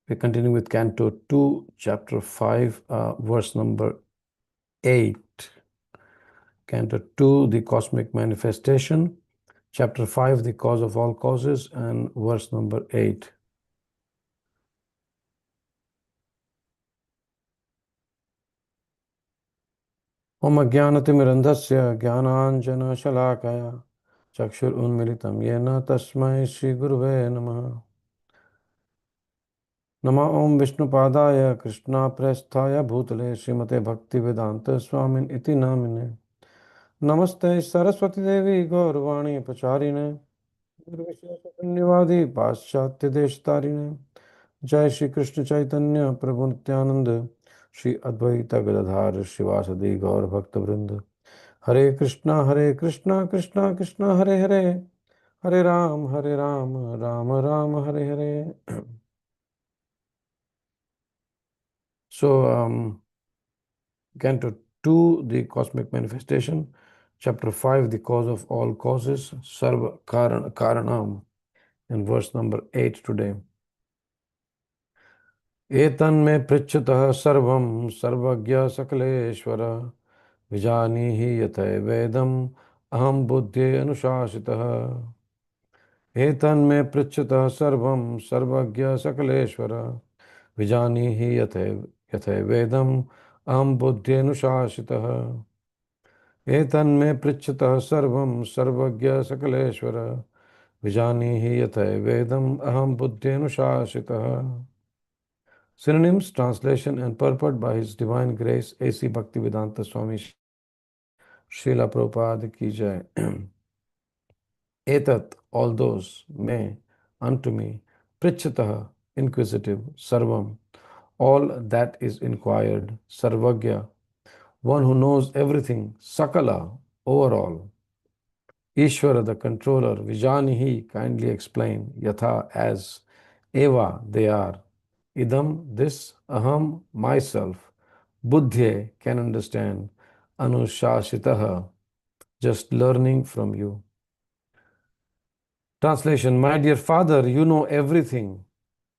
We're continuing with Canto 2, Chapter 5, verse number 8. Canto 2, the cosmic manifestation. Chapter 5, the cause of all causes, and verse number 8. Om Ajnanatimmirandhasya Jnananjana Shalakaya Chakshur Unmilitam Yena Tasmai Shri Guruve Namaha. Nama Om Vishnupadaya Krishna Prasthaya Bhutale Srimate Bhaktivedanta Swamin Iti Namine. Namaste Saraswati Devi Gaurvani Pacharine Nirvisheshanyavadi Paschatya Deshtarine Jai Shri Krishna Chaitanya Prabhu Nityananda Shri Advaita Gadadhar Shivasadi Gaur Bhakta Vrinda Hare Krishna Krishna Krishna Hare Hare Hare Ram Ram Ram Hare Hare. So Canto 2, the cosmic manifestation. Chapter 5, the cause of all causes, Sarva Karanam, and verse number 8 today. Etan me prichyatah sarvam sarvagya sakaleshvara vijanihi yathay vedam aham buddhe anushasitah. Etan me prichyatah sarvam sarvagya sakaleshvara vijanihi yathay vedam aham buddhe anushasitah. एतन्मे पृच्छतः सर्वं सर्वज्ञ सकलेश्वर विजानीहि यथै वेदम aham buddhenushasitah. Synonyms, translation and purport by His Divine Grace A.C. Bhaktivedanta Swami Srila Prabhupada ki jai. Etat, all those, may, unto me, pritchatah, inquisitive, sarvam, all that is inquired, sarvagya, one who knows everything, sakala, overall, Ishvara, the controller, Vijanihi, kindly explain, Yatha, as, Eva, they are, Idam, this, Aham, myself, Buddhye, can understand, Anushashitaha, just learning from you. Translation, my dear father, you know everything,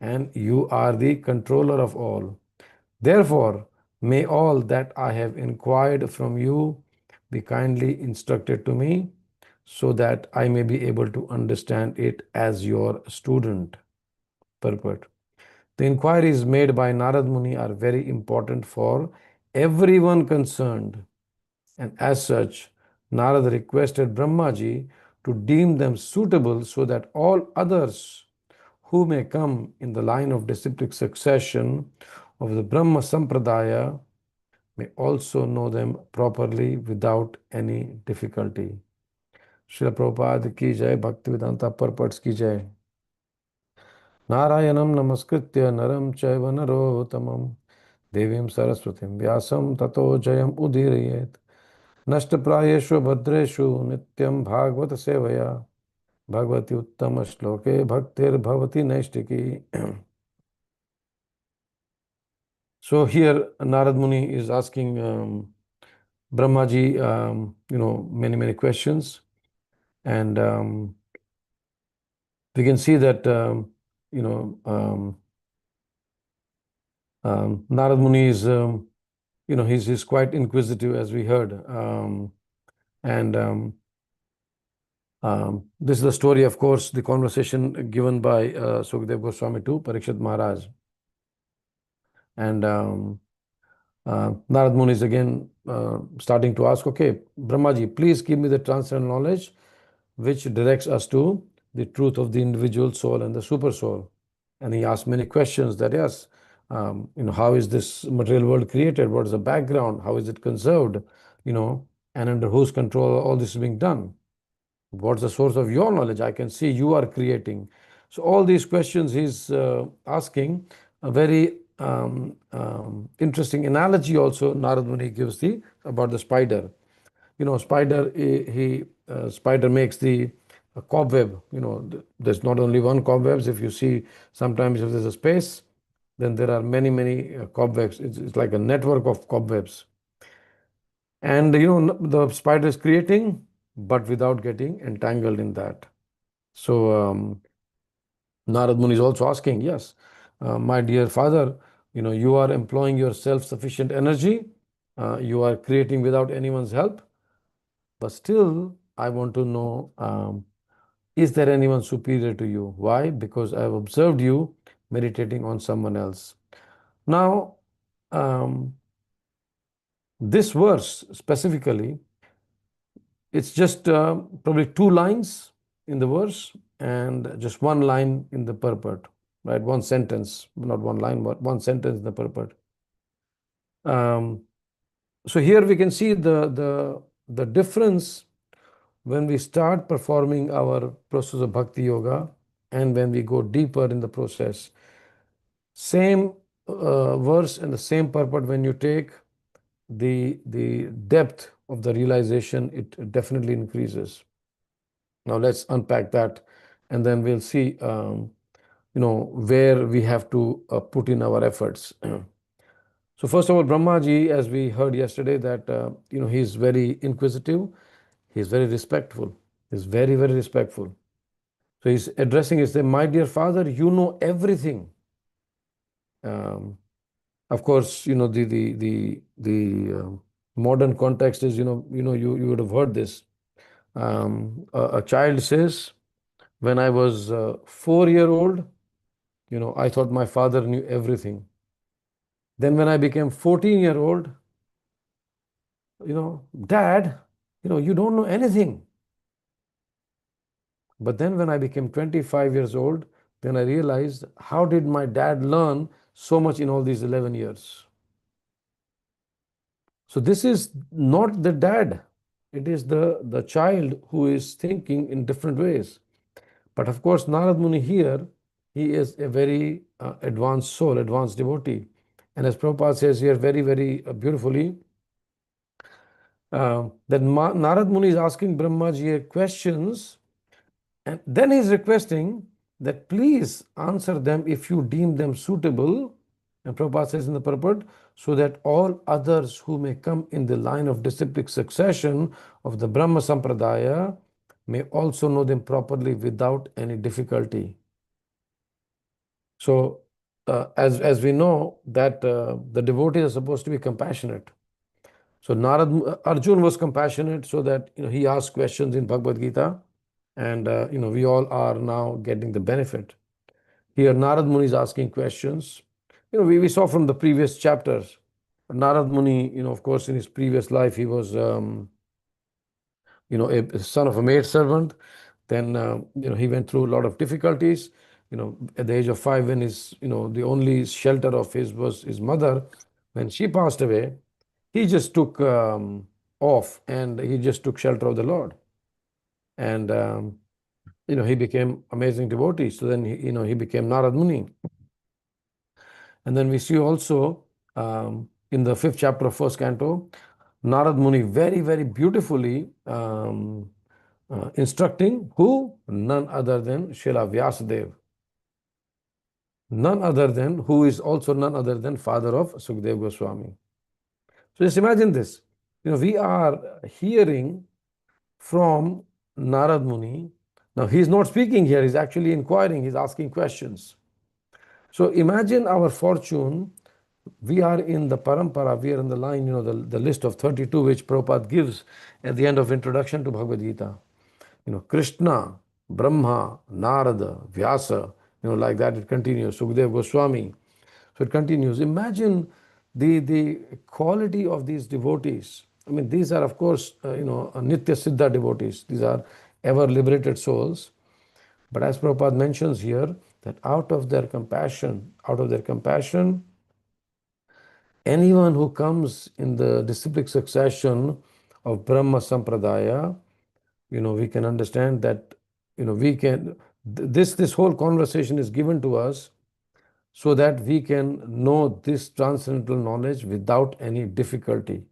and you are the controller of all. Therefore, may all that I have inquired from you be kindly instructed to me, so that I may be able to understand it as your student. Purport. The inquiries made by Narad Muni are very important for everyone concerned, and as such, Narad requested Brahmaji to deem them suitable so that all others who may come in the line of disciplic succession of the Brahma Sampradaya may also know them properly without any difficulty. Srila Prabhupada ki jai, Bhaktivedanta purports ki jai. Narayanam namaskritya naram chaiva narottamam devim saraswatim vyasam tato jayam udirayet nashtaprayeshu bhadreshu nityam bhagavata sevaya bhagavati uttama shloke bhaktir bhavati naishtiki. So here Narad Muni is asking Brahmaji, many questions, and we can see that Narad Muni is he's quite inquisitive, as we heard, and this is the story, of course, the conversation given by Sukadeva Goswami to Parikshit Maharaj, and Narad Muni is again starting to ask, okay, Brahmaji, please give me the transcendental knowledge which directs us to the truth of the individual soul and the super soul. And he asked many questions that, yes, how is this material world created? What is the background? How is it conserved? And under whose control all this is being done? What's the source of your knowledge? I can see you are creating. So all these questions he's asking. A very interesting analogy also Narad Muni gives about the spider. Spider makes the cobweb. There's not only one cobwebs. If you see, sometimes if there's a space, then there are many cobwebs. It's like a network of cobwebs. And the spider is creating, but without getting entangled in that. So Narad Muni is also asking, yes, my dear father, you are employing your self-sufficient energy, you are creating without anyone's help, but still I want to know, is there anyone superior to you? Why? Because I have observed you meditating on someone else. Now, this verse specifically, it's just probably two lines in the verse and just one line in the purport, right? One sentence, not one line, but one sentence in the purport. So here we can see the difference when we start performing our process of bhakti yoga and when we go deeper in the process. Same verse and the same purport, when you take the depth of the realization, it definitely increases. Now let's unpack that, and then we'll see where we have to put in our efforts. So first of all, Brahmaji, as we heard yesterday, that he's very inquisitive, he's very respectful, he's very, very respectful. So he's addressing, he says, my dear father, you know everything. Of course, the modern context is, you would have heard this. A child says, when I was 4 year old, I thought my father knew everything. Then when I became 14-year-old, Dad, you don't know anything. But then when I became 25 years old, then I realized, how did my dad learn so much in all these 11 years? So this is not the dad. It is the child who is thinking in different ways. But of course, Narad Muni here, he is a very advanced soul, advanced devotee. And as Prabhupada says here very, very beautifully, that Narad Muni is asking Brahmaji questions, and then he's requesting that please answer them if you deem them suitable. And Prabhupada says in the purport, so that all others who may come in the line of disciplic succession of the Brahma Sampradaya may also know them properly without any difficulty. So, as we know that the devotees are supposed to be compassionate. So Arjun was compassionate, so that he asked questions in Bhagavad Gita, and we all are now getting the benefit. Here Narad Muni is asking questions. We saw from the previous chapters, Narad Muni, of course, in his previous life, he was a son of a maid servant. Then he went through a lot of difficulties. At the age of 5, when the only shelter of his was his mother, when she passed away, he just took off and he just took shelter of the Lord. And he became amazing devotee. So then he became Narad Muni. And then we see also in the 5th chapter of 1st canto, Narad Muni very, very beautifully instructing who? None other than Srila Vyasadeva. None other than, who is also none other than father of Sukadeva Goswami. So just imagine this. We are hearing from Narad Muni. Now he's not speaking here, he's actually inquiring, he's asking questions. So imagine our fortune. We are in the parampara, we are in the line, the list of 32 which Prabhupada gives at the end of introduction to Bhagavad Gita. Krishna, Brahma, Narada, Vyasa, like that it continues, Sukadeva Goswami. So it continues. Imagine the quality of these devotees. I mean, these are, of course, Nitya Siddha devotees. These are ever liberated souls. But as Prabhupada mentions here, that out of their compassion, anyone who comes in the disciplic succession of Brahma Sampradaya, we can understand that, we can, this whole conversation is given to us so that we can know this transcendental knowledge without any difficulty.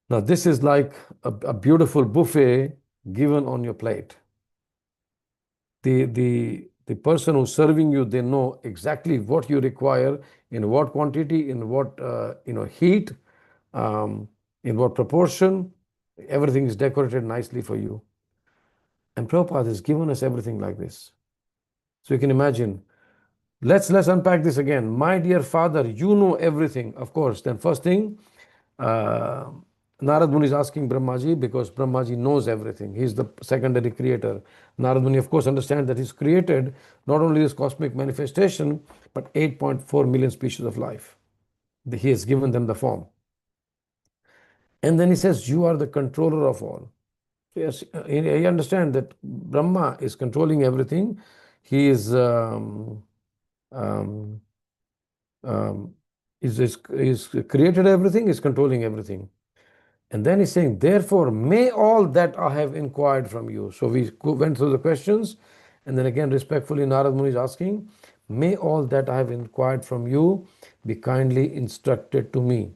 Now, this is like a beautiful buffet given on your plate. The person who's serving you, they know exactly what you require, in what quantity, in what heat, in what proportion. Everything is decorated nicely for you. And Prabhupada has given us everything like this. So you can imagine, Let's unpack this again. My dear father, you know everything. Of course, then first thing, uh, Narad Muni is asking Brahmaji because Brahmaji knows everything. He's the secondary creator. Narad Muni, of course, understands that he's created not only this cosmic manifestation, but 8.4 million species of life. He has given them the form. And then he says, you are the controller of all. Yes, he understands that Brahma is controlling everything. He um, um, is created everything, is controlling everything. And then he's saying, therefore, may all that I have inquired from you. So we went through the questions, and then again, respectfully, Narad Muni is asking, may all that I have inquired from you be kindly instructed to me.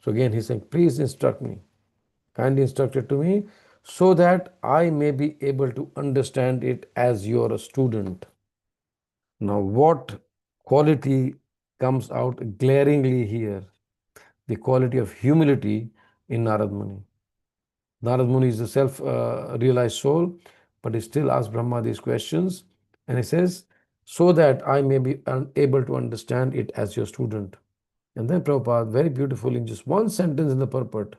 So again, he's saying, please instruct me, kindly instruct it to me, so that I may be able to understand it as you're a student. Now, what quality comes out glaringly here? The quality of humility in Narad Muni. Narad Muni is a self realized soul, but he still asks Brahma these questions. And he says, so that I may be able to understand it as your student. And then Prabhupada, very beautiful, in just one sentence in the purport.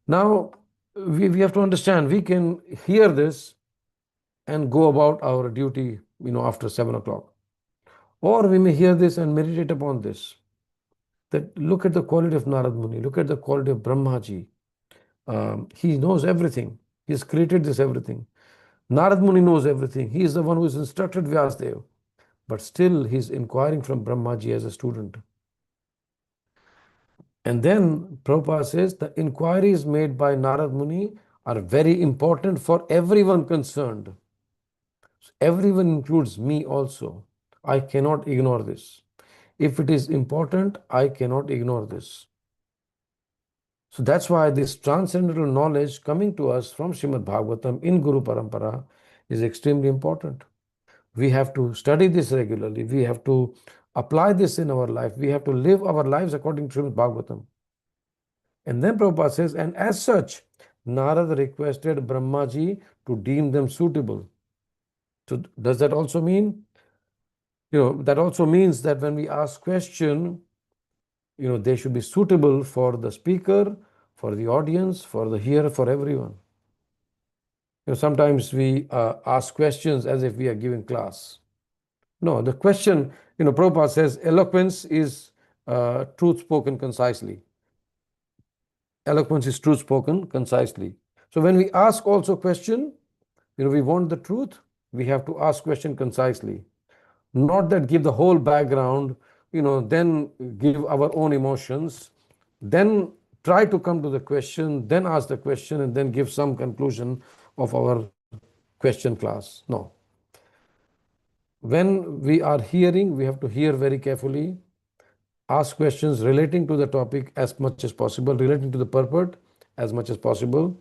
Now, we have to understand, we can hear this and go about our duty, after 7 o'clock. Or we may hear this and meditate upon this. That look at the quality of Narad Muni, look at the quality of Brahmaji. He knows everything. He has created this everything. Narad Muni knows everything. He is the one who has instructed Vyasdev. But still, he is inquiring from Brahmaji as a student. And then Prabhupada says the inquiries made by Narad Muni are very important for everyone concerned. Everyone includes me also. I cannot ignore this. If it is important, I cannot ignore this. So that's why this transcendental knowledge coming to us from Srimad Bhagavatam in Guru Parampara is extremely important. We have to study this regularly. We have to apply this in our life. We have to live our lives according to Srimad Bhagavatam. And then Prabhupada says, and as such, Narad requested Brahmaji to deem them suitable. So does that also mean, that also means that when we ask question, they should be suitable for the speaker, for the audience, for the hearer, for everyone. Sometimes we ask questions as if we are giving class. No, the question, Prabhupada says, eloquence is truth spoken concisely. Eloquence is truth spoken concisely. So when we ask also question, we want the truth, we have to ask question concisely. Not that give the whole background, then give our own emotions, then try to come to the question, then ask the question, and then give some conclusion of our question class. No. When we are hearing, we have to hear very carefully, ask questions relating to the topic as much as possible, relating to the purport as much as possible,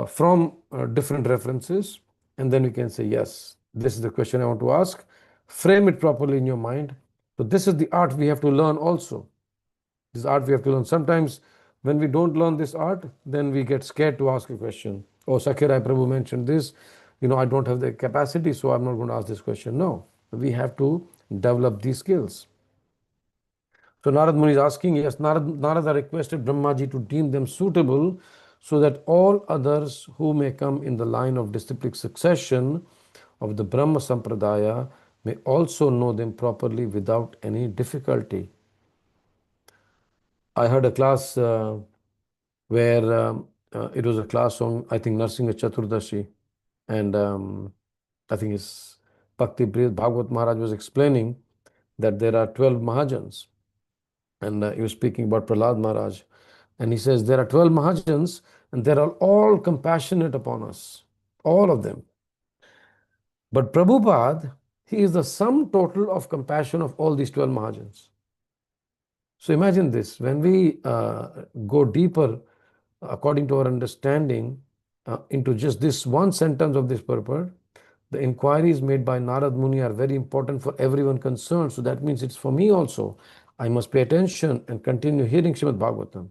from different references, and then we can say, yes, this is the question I want to ask. Frame it properly in your mind. So this is the art we have to learn also. This art we have to learn. Sometimes when we don't learn this art, then we get scared to ask a question. Oh, Sakhi-Rai Prabhu mentioned this. I don't have the capacity, so I'm not going to ask this question. No, we have to develop these skills. So Narad Muni is asking, yes, Narada requested Brahmaji to deem them suitable so that all others who may come in the line of disciplic succession of the Brahma Sampradaya may also know them properly without any difficulty. I heard a class where it was a class on, I think, Narsinga Chaturdashi, and I think it's Bhakti Bhagavat Maharaj was explaining that there are 12 Mahajans. And he was speaking about Prahlad Maharaj. And he says, there are 12 Mahajans, and they are all compassionate upon us, all of them. But Prabhupada, he is the sum total of compassion of all these 12 Mahajans. So imagine this, when we go deeper, according to our understanding, into just this one sentence of this purport, the inquiries made by Narad Muni are very important for everyone concerned. So that means it's for me also. I must pay attention and continue hearing Srimad Bhagavatam.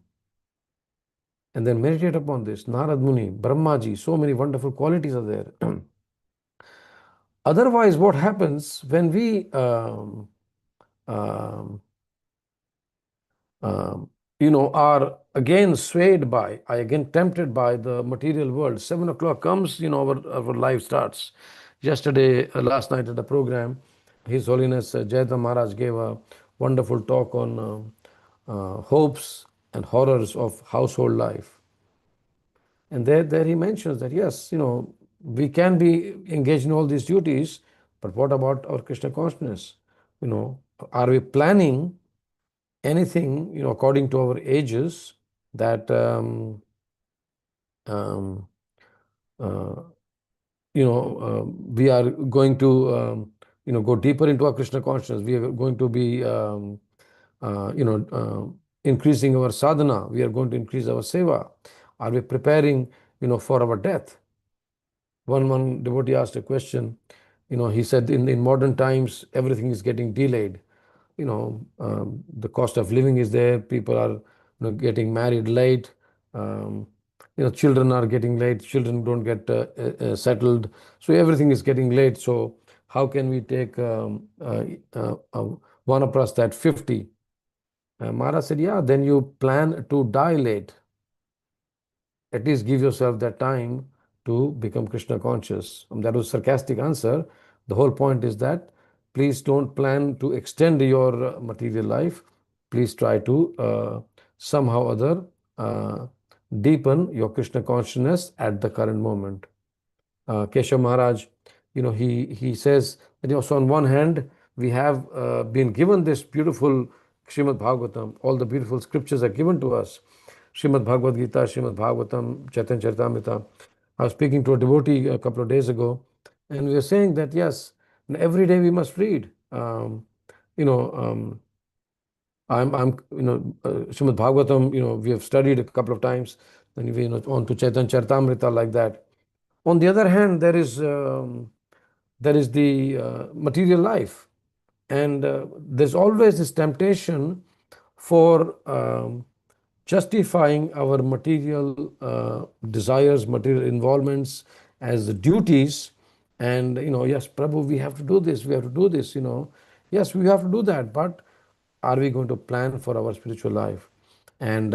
And then meditate upon this. Narad Muni, Brahmaji, so many wonderful qualities are there. Otherwise, what happens when we um, um, are again swayed by, are again tempted by the material world. 7 o'clock comes, our life starts. Yesterday, last night at the program, His Holiness Jayadam Maharaj gave a wonderful talk on hopes and horrors of household life. And there he mentions that yes, we can be engaged in all these duties, but what about our Krishna consciousness? Are we planning anything, according to our ages that um, uh, we are going to go deeper into our Krishna consciousness. We are going to be increasing our sadhana. We are going to increase our seva. Are we preparing for our death? One devotee asked a question. He said in modern times everything is getting delayed. The cost of living is there. People are getting married late. um, Children are getting late. Children don't get settled, so everything is getting late. So how can we take vanaprastha at 50? Maharaj said, yeah, then you plan to die late. At least give yourself that time to become Krishna conscious. That was a sarcastic answer. The whole point is that please don't plan to extend your material life. Please try to somehow or other deepen your Krishna consciousness at the current moment. Keshav Maharaj, he says that, so on one hand, we have been given this beautiful Srimad Bhagavatam, all the beautiful scriptures are given to us. Srimad Bhagavad Gita, Srimad Bhagavatam, Chaitanya Charitamrita. I was speaking to a devotee a couple of days ago, and we were saying that yes, every day we must read. You know, I'm, Srimad Bhagavatam, we have studied a couple of times, then we, on to Chaitanya Charitamrita like that. On the other hand, there is the material life, and there's always this temptation for justifying our material desires, material involvements as duties. And yes, Prabhu, we have to do this, we have to do this. Yes, we have to do that, but are we going to plan for our spiritual life? And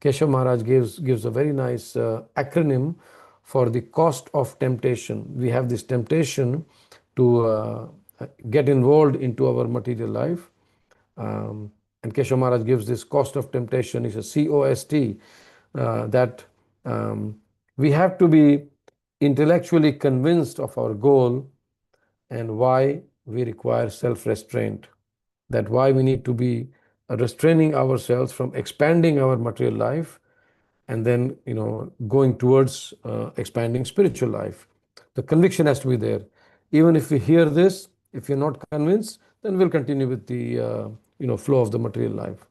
Keshav Maharaj gives a very nice acronym for the cost of temptation. We have this temptation to get involved into our material life. And Keshav Maharaj gives this cost of temptation. He says COST, that we have to be intellectually convinced of our goal and why we require self-restraint. That why we need to be restraining ourselves from expanding our material life and then going towards expanding spiritual life. The conviction has to be there. Even if we hear this, if you're not convinced, then we'll continue with the flow of the material life.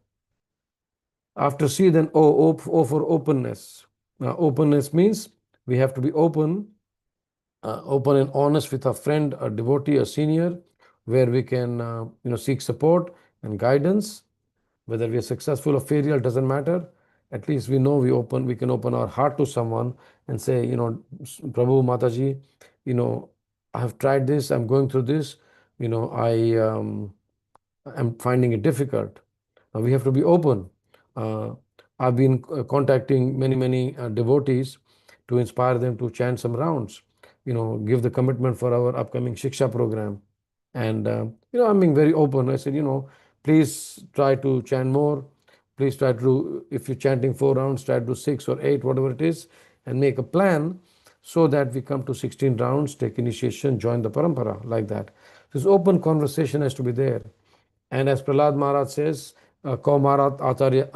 After C, then O for openness. Now, openness means we have to be open and honest with a friend, a devotee, a senior, where we can seek support and guidance. Whether we are successful or failure, doesn't matter. At least we know we can open our heart to someone and say, Prabhu, Mataji, I have tried this, I'm going through this, I'm finding it difficult. We have to be open. I've been contacting many devotees to inspire them to chant some rounds, give the commitment for our upcoming Shiksha program. And, I'm being very open. I said, please try to chant more. Please try to do, if you're chanting 4 rounds, try to do 6 or 8, whatever it is, and make a plan so that we come to 16 rounds, take initiation, join the parampara, like that. This open conversation has to be there. And as Prahlad Maharaj says, Kaumarat Acharya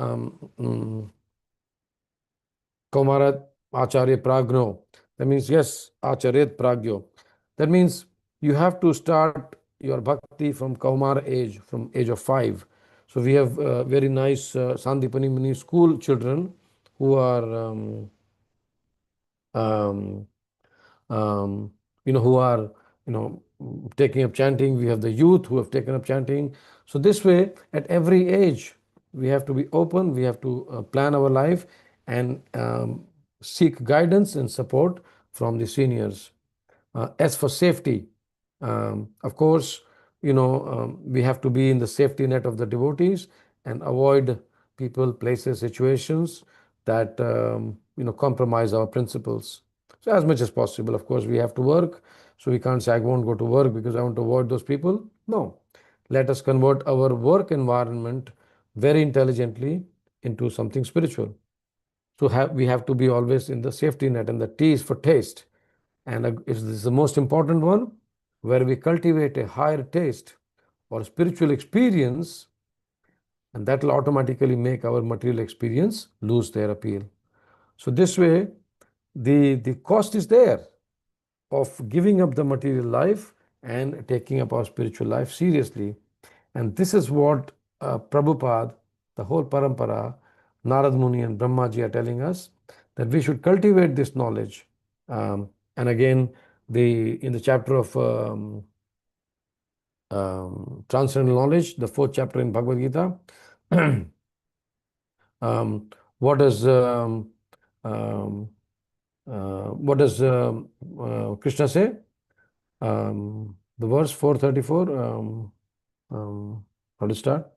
Kaumarat Acharya Pragno. That means, yes, Acharyat Pragyo. That means you have to start your bhakti from Kaumar age, from age of 5. So we have very nice Sandipani Muni school children who are um, who are, taking up chanting. We have the youth who have taken up chanting. So this way, at every age, we have to be open. We have to plan our life and seek guidance and support from the seniors. S for safety. Of course, we have to be in the safety net of the devotees and avoid people, places, situations that compromise our principles. So as much as possible, of course, we have to work. So we can't say I won't go to work because I want to avoid those people. No, let us convert our work environment very intelligently into something spiritual. So we have to be always in the safety net, and the T is for taste. And this is the most important one, where we cultivate a higher taste or spiritual experience, and that will automatically make our material experience lose their appeal. So this way, the cost is there of giving up the material life and taking up our spiritual life seriously. And this is what Prabhupada, the whole parampara, Narad Muni and Brahmaji are telling us, that we should cultivate this knowledge. And again, in the chapter of transcendental knowledge, the 4th chapter in Bhagavad Gita, what does Krishna say? The verse 434. How to start?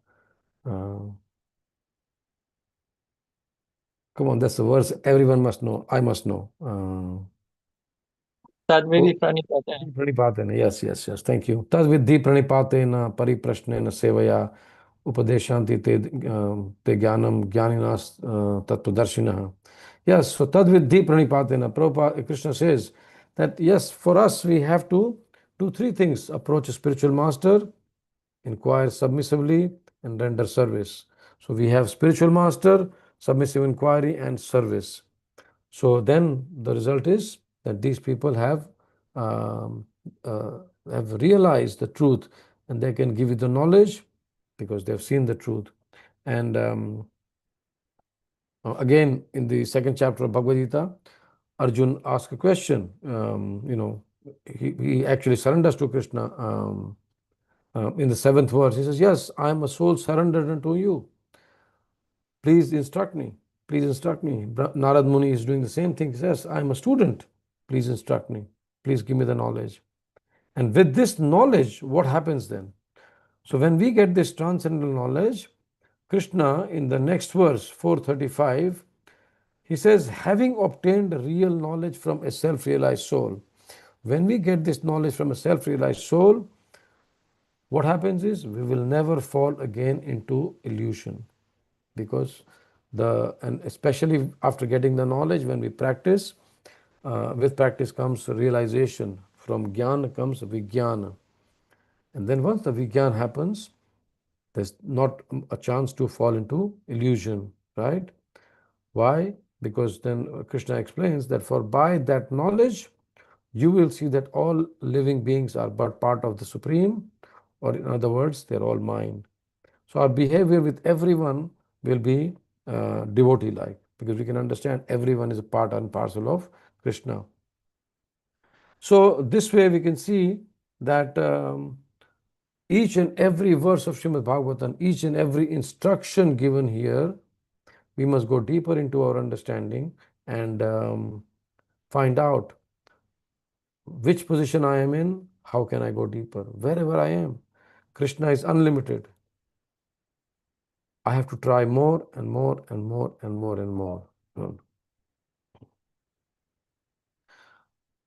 Come on, that's the verse everyone must know. I must know. Tadvidi pranipatena. Pranipatena. Yes. Thank you. Tadvidhi pranipatena pariprashnena sevaya upadeshanti te jnanam jnaninas tattvadarshinaha. Yes, so tadvidhi pranipatena. Prabhupada, Krishna says that yes, for us we have to do 3 things: approach a spiritual master, inquire submissively, and render service. So we have spiritual master, submissive inquiry, and service. So then the result is that these people have realized the truth, and they can give you the knowledge because they've seen the truth. And again, in the 2nd chapter of Bhagavad Gita, Arjun asked a question. He actually surrenders to Krishna. In the 7th verse, he says, yes, I am a soul surrendered unto you. Please instruct me. Please instruct me. Narad Muni is doing the same thing. He says, I am a student. Please instruct me. Please give me the knowledge. And with this knowledge, what happens then? So when we get this transcendental knowledge, Krishna in the next verse, 435, he says, having obtained real knowledge from a self-realized soul. When we get this knowledge from a self-realized soul, what happens is we will never fall again into illusion. Because and especially after getting the knowledge, when we practice, with practice comes realization. From jnana comes vijnana. And then once the vijnana happens, there's not a chance to fall into illusion, right? Why? Because then Krishna explains that for by that knowledge, you will see that all living beings are but part of the Supreme, or in other words, they're all mine. So our behavior with everyone will be devotee-like, because we can understand everyone is a part and parcel of Krishna. So this way we can see that each and every verse of Srimad Bhagavatam, each and every instruction given here, we must go deeper into our understanding and find out which position I am in, how can I go deeper, wherever I am. Krishna is unlimited. I have to try more and more and more and more and more.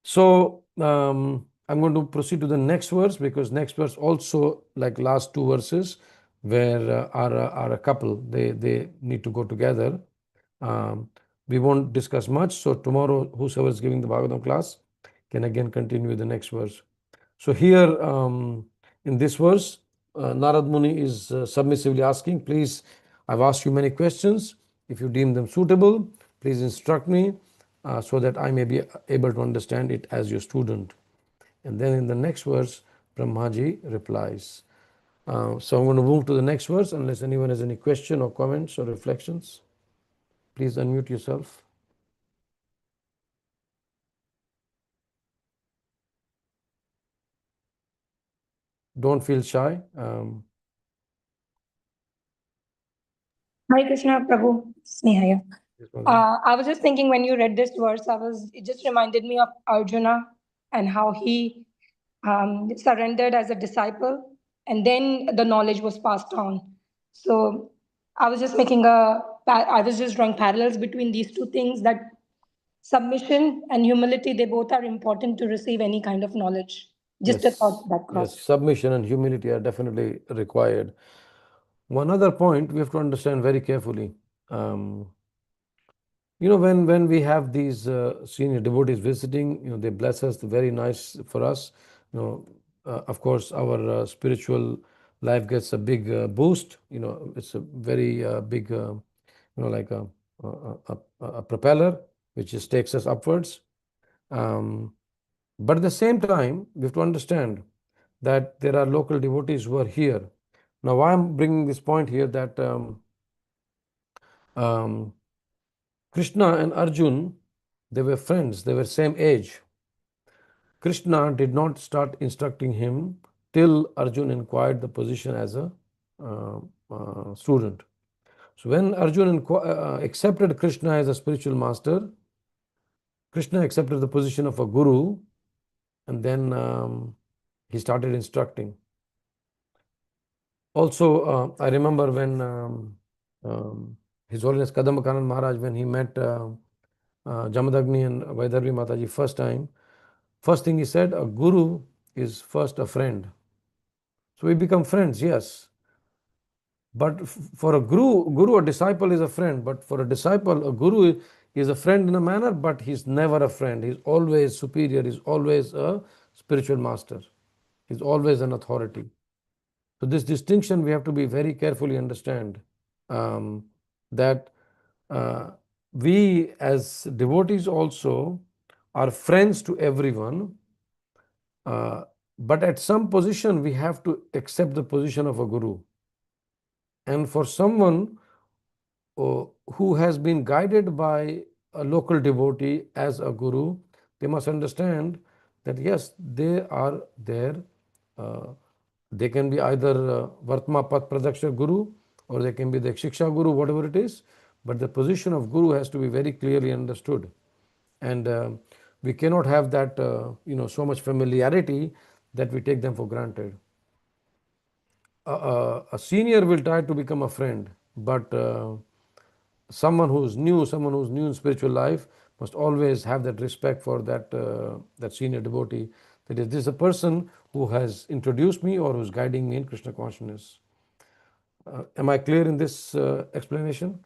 So I'm going to proceed to the next verse, because next verse also, like last 2 verses, where are a couple, they need to go together. We won't discuss much. So tomorrow, whosoever is giving the Bhagavatam class can again continue with the next verse. So here in this verse, Narad Muni is submissively asking, please, I've asked you many questions. If you deem them suitable, please instruct me so that I may be able to understand it as your student. And then in the next verse, Brahmaji replies. So I'm going to move to the next verse, unless anyone has any question or comments or reflections. Please unmute yourself. Don't feel shy. Hare Krishna, Prabhu. Sneha. I was just thinking when you read this verse, it just reminded me of Arjuna and how he surrendered as a disciple, and then the knowledge was passed on. So I was just drawing parallels between these two things, that submission and humility, they both are important to receive any kind of knowledge. Just a thought that crossed. Yes, submission and humility are definitely required. One other point we have to understand very carefully. When we have these senior devotees visiting, they bless us, very nice for us. Of course, our spiritual life gets a big boost. It's a very big, like a propeller which just takes us upwards. But at the same time, we have to understand that there are local devotees who are here. Now, why I'm bringing this point here, that Krishna and Arjun, they were friends, they were same age. Krishna did not start instructing him till Arjun inquired the position as a student. So when Arjun accepted Krishna as a spiritual master, Krishna accepted the position of a guru, and then he started instructing. Also, I remember when His Holiness Kadambakanand Maharaj, when he met Jamadagni and Vaidarbhi Mataji first time, first thing he said, a guru is first a friend. So we become friends, yes. But for a guru, a disciple is a friend. But for a disciple, a guru is a friend in a manner, but he's never a friend. He's always superior. He's always a spiritual master. He's always an authority. So this distinction we have to be very carefully understand, that we as devotees also are friends to everyone, but at some position we have to accept the position of a guru. And for someone who has been guided by a local devotee as a guru, they must understand that yes, they are there. They can be either Vartma Path Pradakshar Guru, or they can be the Shiksha Guru, whatever it is. But the position of Guru has to be very clearly understood. And we cannot have that, so much familiarity that we take them for granted. A senior will try to become a friend, but someone who's new in spiritual life must always have that respect for that senior devotee. That is, this is a person who has introduced me or who's guiding me in Krishna consciousness. Am I clear in this explanation?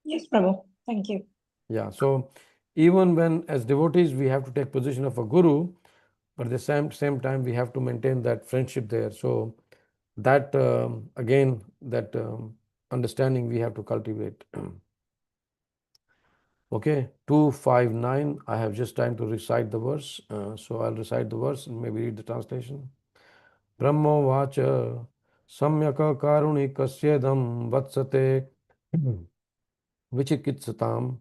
Yes, Prabhu. Thank you. Yeah. So even when as devotees we have to take position of a guru, but at the same time we have to maintain that friendship there. So that again, that understanding we have to cultivate. Okay, 259. I have just time to recite the verse, so I'll recite the verse and maybe read the translation. Brahmo vacha samyaka karunikasya vatsate vichikitsatam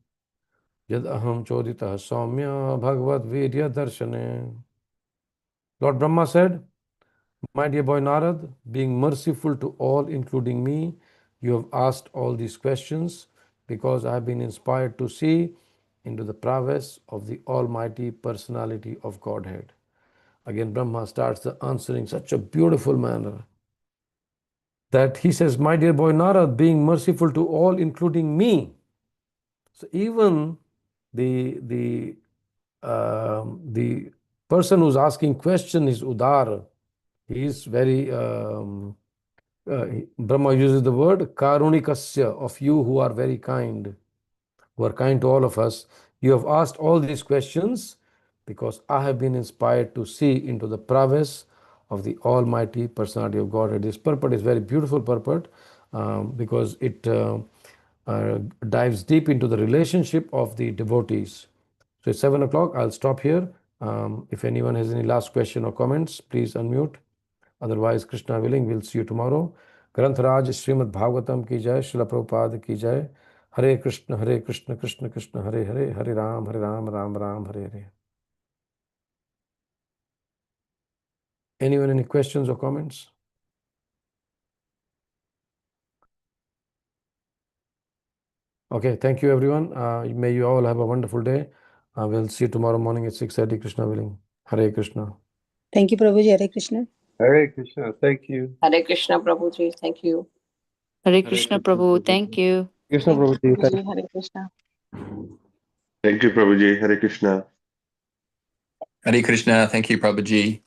yad aham choditah saumya bhagavad virya darshane. Lord Brahma said, my dear boy Narad, being merciful to all, including me, you have asked all these questions because I have been inspired to see into the prowess of the Almighty Personality of Godhead. Again, Brahma starts the answering such a beautiful manner that he says, my dear boy Narad, being merciful to all, including me. So even the person who's asking question is Udar. He is very, Brahma uses the word karunikasya, of you who are very kind, who are kind to all of us. You have asked all these questions because I have been inspired to see into the prowess of the Almighty Personality of Godhead. This purport is very beautiful purport because it dives deep into the relationship of the devotees. So it's 7 o'clock. I'll stop here. If anyone has any last question or comments, please unmute. Otherwise, Krishna willing, we'll see you tomorrow. Granth Raj Srimad Bhagavatam ki jai, Srila Prabhupada ki jai. Hare Krishna, Krishna Krishna, Hare Hare, Hare Ram, Ram Ram, Hare Hare. Anyone, any questions or comments? Okay, thank you everyone. May you all have a wonderful day. We'll see you tomorrow morning at 6:30, Krishna willing. Hare Krishna. Thank you, Prabhuji. Hare Krishna. Hare Krishna. Thank you. Hare Krishna, Prabhuji. Thank you. Hare Krishna, Prabhu. Thank you. Krishna Thank you, Prabhuji. Thank Prabhuji. Hare Krishna. Thank you, Prabhuji. Hare Krishna. Hare Krishna. Thank you, Prabhuji.